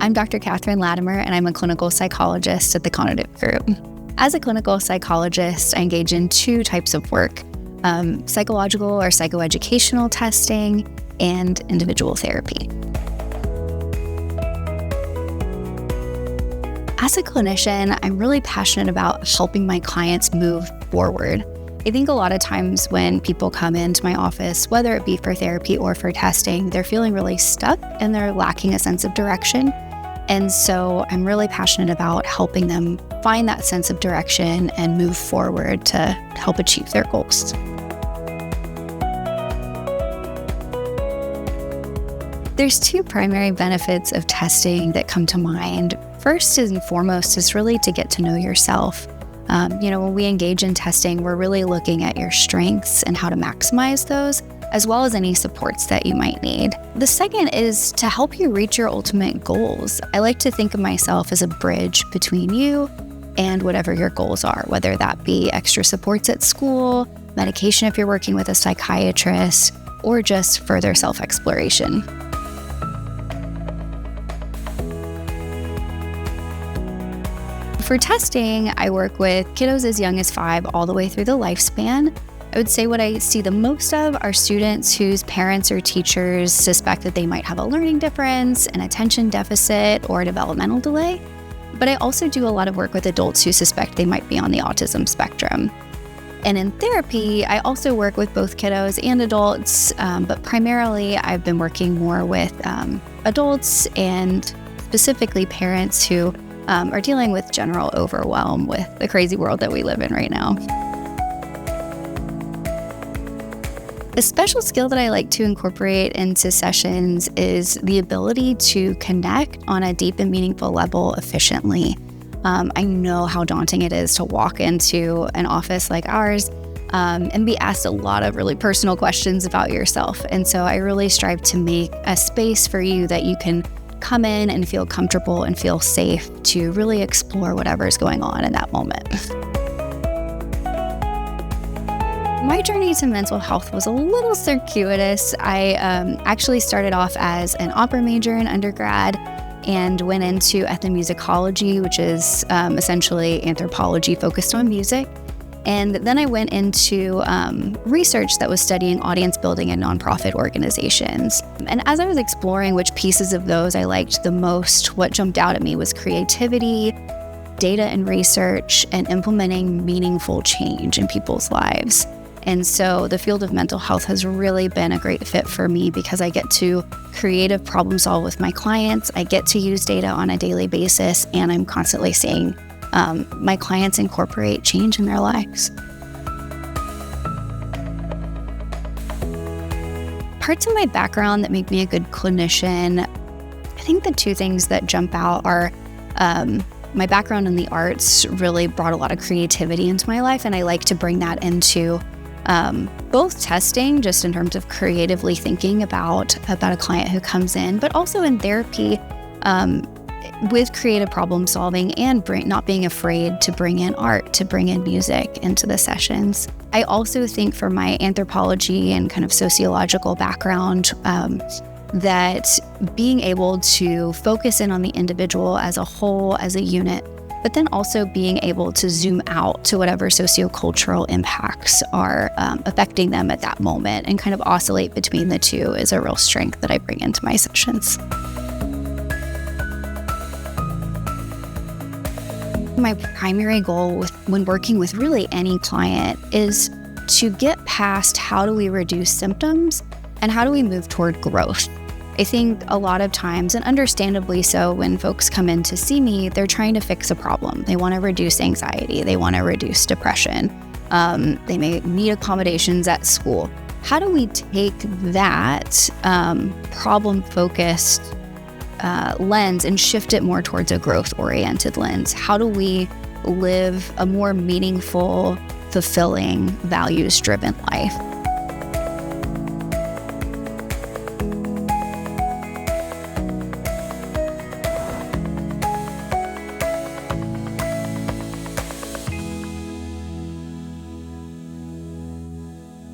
I'm Dr. Katherine Latimer, and I'm a clinical psychologist at the Cognitive Group. As a clinical psychologist, I engage in two types of work, psychological or psychoeducational testing and individual therapy. As a clinician, I'm really passionate about helping my clients move forward. I think a lot of times when people come into my office, whether it be for therapy or for testing, they're feeling really stuck and they're lacking a sense of direction. And so I'm really passionate about helping them find that sense of direction and move forward to help achieve their goals. There's two primary benefits of testing that come to mind. First and foremost is really to get to know yourself. When we engage in testing, we're really looking at your strengths and how to maximize those, as well as any supports that you might need. The second is to help you reach your ultimate goals. I like to think of myself as a bridge between you and whatever your goals are, whether that be extra supports at school, medication if you're working with a psychiatrist, or just further self-exploration. For testing, I work with kiddos as young as 5 all the way through the lifespan. I would say what I see the most of are students whose parents or teachers suspect that they might have a learning difference, an attention deficit, or a developmental delay. But I also do a lot of work with adults who suspect they might be on the autism spectrum. And in therapy, I also work with both kiddos and adults, but primarily I've been working more with adults and specifically parents who are dealing with general overwhelm with the crazy world that we live in right now. A special skill that I like to incorporate into sessions is the ability to connect on a deep and meaningful level efficiently. I know how daunting it is to walk into an office like ours and be asked a lot of really personal questions about yourself. And so I really strive to make a space for you that you can come in and feel comfortable and feel safe to really explore whatever is going on in that moment. My journey to mental health was a little circuitous. I actually started off as an opera major in undergrad and went into ethnomusicology, which is essentially anthropology focused on music. And then I went into research that was studying audience building in nonprofit organizations. And as I was exploring which pieces of those I liked the most, what jumped out at me was creativity, data and research, and implementing meaningful change in people's lives. And so the field of mental health has really been a great fit for me because I get to creative problem solve with my clients, I get to use data on a daily basis, and I'm constantly seeing my clients incorporate change in their lives. Parts of my background that make me a good clinician, I think the two things that jump out are my background in the arts really brought a lot of creativity into my life, and I like to bring that into both testing, just in terms of creatively thinking about a client who comes in, but also in therapy, with creative problem solving and not being afraid to bring in art, to bring in music into the sessions. I also think for my anthropology and kind of sociological background, that being able to focus in on the individual as a whole, as a unit, but then also being able to zoom out to whatever sociocultural impacts are affecting them at that moment and kind of oscillate between the two is a real strength that I bring into my sessions. My primary goal when working with really any client is to get past how do we reduce symptoms and how do we move toward growth. I think a lot of times, and understandably so, when folks come in to see me, they're trying to fix a problem. They want to reduce anxiety. They want to reduce depression. They may need accommodations at school. How do we take that problem-focused lens and shift it more towards a growth-oriented lens? How do we live a more meaningful, fulfilling, values-driven life?